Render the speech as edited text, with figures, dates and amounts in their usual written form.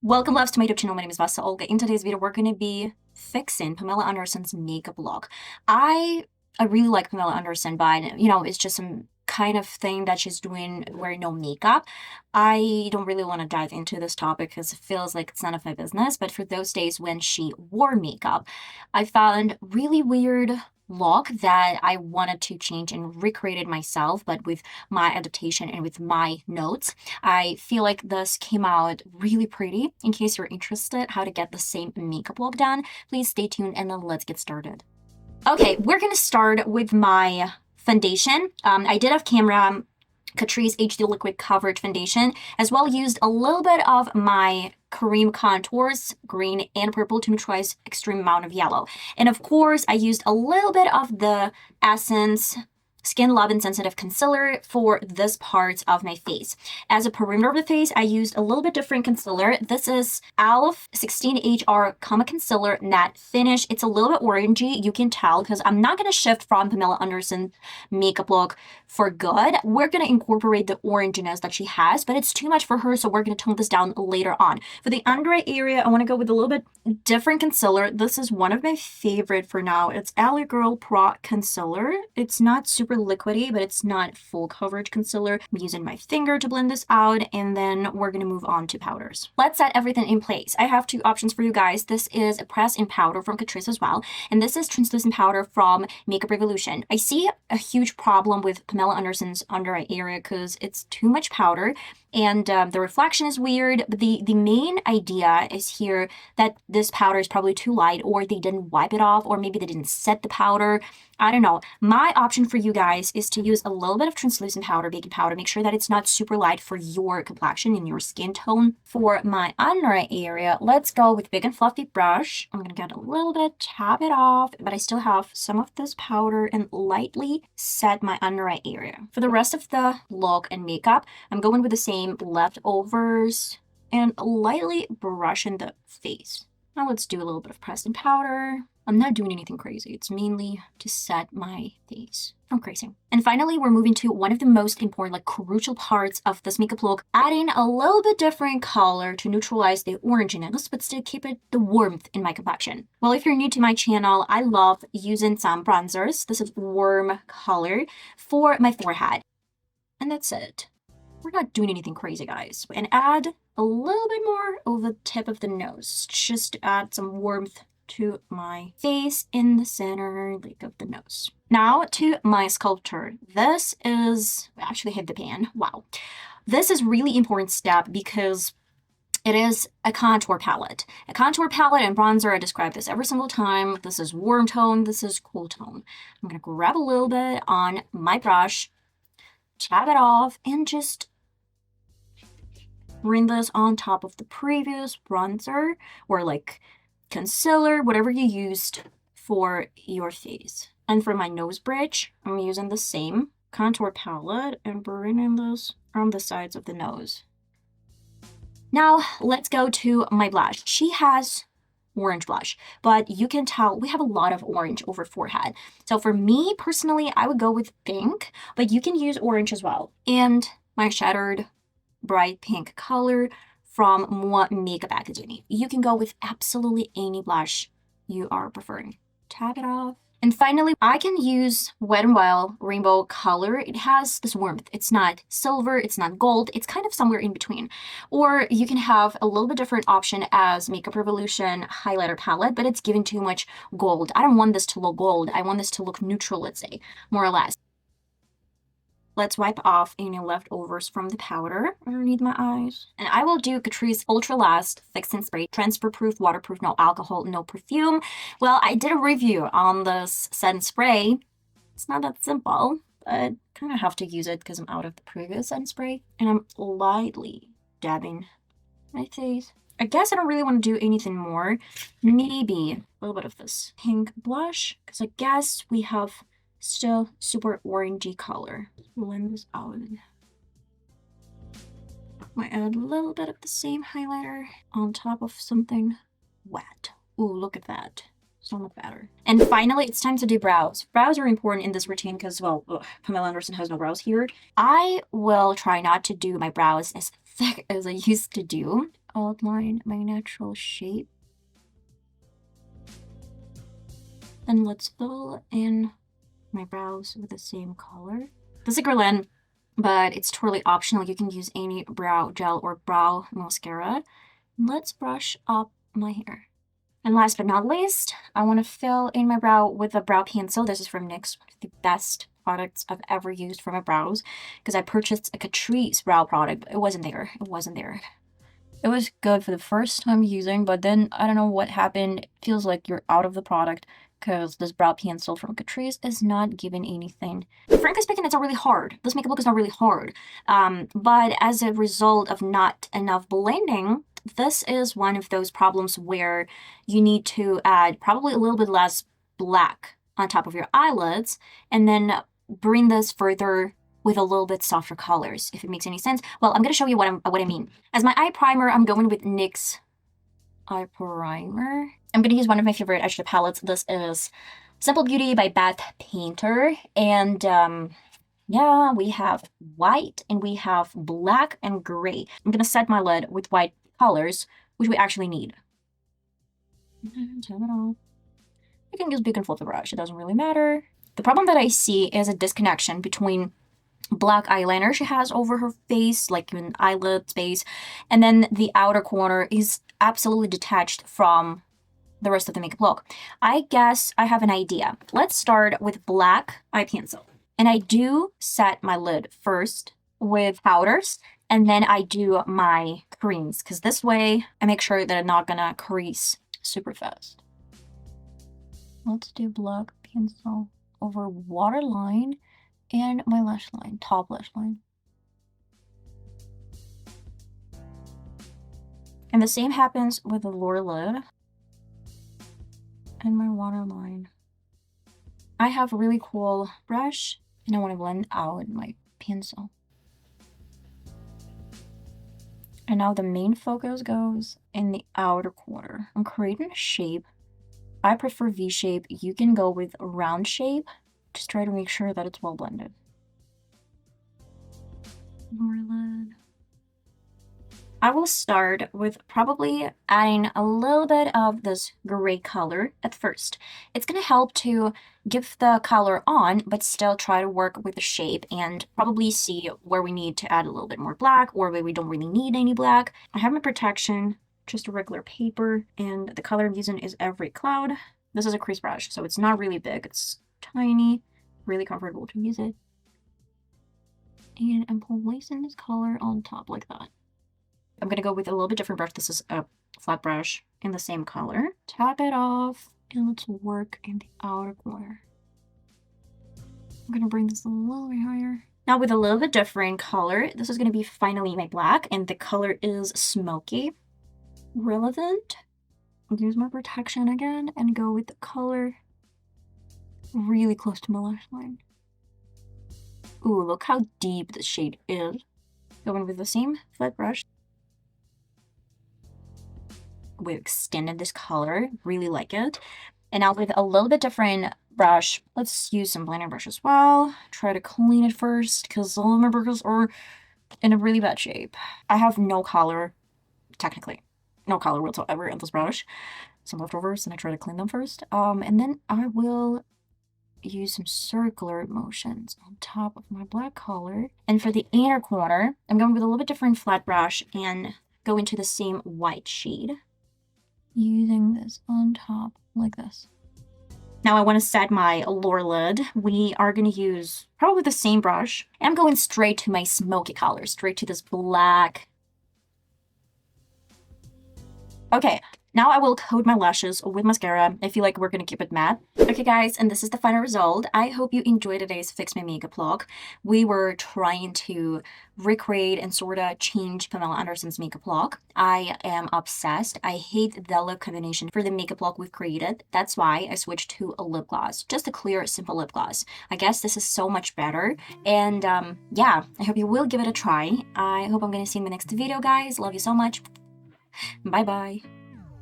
Welcome loves to my YouTube channel. My name is VassaOlga. In today's video, we're going to be fixing Pamela Anderson's makeup look. I really like Pamela Anderson, but it's just some kind of thing that she's doing wearing no makeup. I don't really want to dive into this topic because it feels like it's none of my business, but for those days when she wore makeup, I found really weird look that I wanted to change and recreate it myself, but with my adaptation and with my notes. I feel like this came out really pretty. In case you're interested how to get the same makeup look done, please stay tuned and then let's get started. Okay, we're gonna start with my foundation. I did have camera CATRICE HD Liquid Coverage Foundation, as well used a little bit of my cream contours, green and purple, to neutralize extreme amount of yellow. And of course, I used a little bit of the Essence Skin Love and Sensitive Concealer for this part of my face. As a perimeter of the face, I used a little bit different concealer. This is e.l.f. 16HR CAMO Concealer Matte Finish. It's a little bit orangey, you can tell, because I'm not going to shift from Pamela Anderson makeup look for good. We're going to incorporate the oranginess that she has, but it's too much for her, so we're going to tone this down later on. For the under eye area, I want to go with a little bit different concealer. This is one of my favorite for now. It's L.A.Girl Pro.concealer. It's not super liquidy, but it's not full coverage concealer. I'm using my finger to blend this out, and then we're going to move on to powders. Let's set everything in place. I have two options for you guys. This is a press in powder from CATRICE as well, and this is translucent powder from Makeup Revolution. I see a huge problem with Pamela Anderson's under eye area because it's too much powder, and the reflection is weird, but the main idea is here that this powder is probably too light, or they didn't wipe it off, or maybe they didn't set the powder. I don't know. My option for you guys is to use a little bit of translucent powder, baking powder. Make sure that it's not super light for your complexion and your skin tone. For my under eye area, let's go with big and fluffy brush. I'm gonna get a little bit, tap it off, but I still have some of this powder, and lightly set my under eye area. For the rest of the look and makeup, I'm going with the same leftovers and lightly brushing the face. Now let's do a little bit of pressed in powder. I'm not doing anything crazy. It's mainly to set my face. I'm crazy. And finally, we're moving to one of the most important, like crucial parts of this makeup look, adding a little bit different color to neutralize the oranginess, but still keep it the warmth in my complexion. Well, if you're new to my channel, I love using some bronzers. This is warm color for my forehead. And that's it. We're not doing anything crazy, guys. And add a little bit more over the tip of the nose, just to add some warmth to my face in the center, like of the nose. Now to my sculptor. This is, I actually hit the pan. Wow. This is really important step because it is a contour palette. A contour palette and bronzer, I describe this every single time. This is warm tone, this is cool tone. I'm gonna grab a little bit on my brush, tap it off, and just bring this on top of the previous bronzer or like concealer, whatever you used for your face. And for my nose bridge, I'm using the same contour palette and bringing this on the sides of the nose. Now let's go to my blush. She has orange blush, but you can tell we have a lot of orange over forehead. So for me personally, I would go with pink, but you can use orange as well. And my shattered bright pink color from MUA Makeup Academy. You can go with absolutely any blush you are preferring. Tap it off. And finally, I can use Wet n Wild Rainbow Color. It has this warmth. It's not silver, it's not gold, it's kind of somewhere in between. Or you can have a little bit different option as Makeup Revolution Highlighter Palette, but it's giving too much gold. I don't want this to look gold. I want this to look neutral, let's say, more or less. Let's wipe off any leftovers from the powder underneath my eyes. And I will do CATRICE Ultra Last Fixing Spray, transfer proof, waterproof, no alcohol, no perfume. Well, I did a review on this set and spray. It's not that simple, but kind of have to use it because I'm out of the previous set and spray. And I'm lightly dabbing my face. I guess I don't really want to do anything more. Maybe a little bit of this pink blush, because I guess we have still super orangey color. Blend this out. Might add a little bit of the same highlighter on top of something wet. Ooh, look at that. So much better. And finally, it's time to do brows. Brows are important in this routine because, well, Pamela Anderson has no brows here. I will try not to do my brows as thick as I used to do. outline my natural shape. And let's fill in my brows with the same color. This is a Guerlain, but it's totally optional. You can use any brow gel or brow mascara. Let's brush up my hair. And last but not least, I want to fill in my brow with a brow pencil. This is from NYX, one of the best products I've ever used for my brows, because I purchased a CATRICE brow product, but it wasn't there. It wasn't there. It was good for the first time using, but then I don't know what happened. It feels like you're out of the product because this brow pencil from CATRICE is not giving anything. Frankly speaking, it's not really hard. This makeup look is not really hard. But as a result of not enough blending, this is one of those problems where you need to add probably a little bit less black on top of your eyelids and then bring this further with a little bit softer colors, if it makes any sense. Well, I'm going to show you what I mean. As my eye primer, I'm going with NYX eye primer. I'm going to use one of my favorite eyeshadow palettes. This is Simple Beauty by Beth Painter. And yeah, we have white and we have black and gray. I'm going to set my lid with white colors, which we actually need. Turn it off. You can use big and fluffy brush. It doesn't really matter. The problem that I see is a disconnection between black eyeliner she has over her face, like in eyelid space, and then the outer corner is absolutely detached from the rest of the makeup look. I guess I have an idea. Let's start with black eye pencil. And I do set my lid first with powders, and then I do my creams, because this way I make sure that I'm not gonna crease super fast. Let's do black pencil over waterline and my lash line, top lash line. And the same happens with the lower lid and my waterline. I have a really cool brush and I want to blend out my pencil. And now the main focus goes in the outer corner. I'm creating a shape. I prefer V shape. You can go with round shape. Just try to make sure that it's well blended. Lower lid. I will start with probably adding a little bit of this gray color at first. It's going to help to give the color on, but still try to work with the shape and probably see where we need to add a little bit more black or where we don't really need any black. I have my protection, just a regular paper, and the color I'm using is Every Cloud. This is a crease brush, so it's not really big. It's tiny, really comfortable to use it. And I'm placing this color on top like that. I'm going to go with a little bit different brush. This is a flat brush in the same color. Tap it off and let's work in the outer corner. I'm going to bring this a little bit higher. Now with a little bit different color, this is going to be finally my black, and the color is Smokey. Relevant. Use my protection again and go with the color really close to my lash line. Ooh, look how deep the shade is. Going with the same flat brush. We extended this color, really like it. And now with a little bit different brush, let's use some blending brush as well. Try to clean it first because all of my bristles are in a really bad shape. I have no color, technically, no color whatsoever in this brush. Some leftovers, and I try to clean them first. And then I will use some circular motions on top of my black color. And for the inner corner, I'm going with a little bit different flat brush and go into the same white shade. Using this on top like this. Now I want to set my lower lid. We are going to use probably the same brush. I'm going straight to my smoky color, straight to this black. Okay, now I will coat my lashes with mascara. I feel like we're going to keep it matte. Okay guys, and this is the final result. I hope you enjoyed today's Fix My Makeup vlog. We were trying to recreate and sort of change Pamela Anderson's makeup look. I am obsessed. I hate the lip combination for the makeup look we've created. That's why I switched to a lip gloss. Just a clear, simple lip gloss. I guess this is so much better. And yeah, I hope you will give it a try. I hope I'm going to see you in the next video, guys. Love you so much. Bye-bye.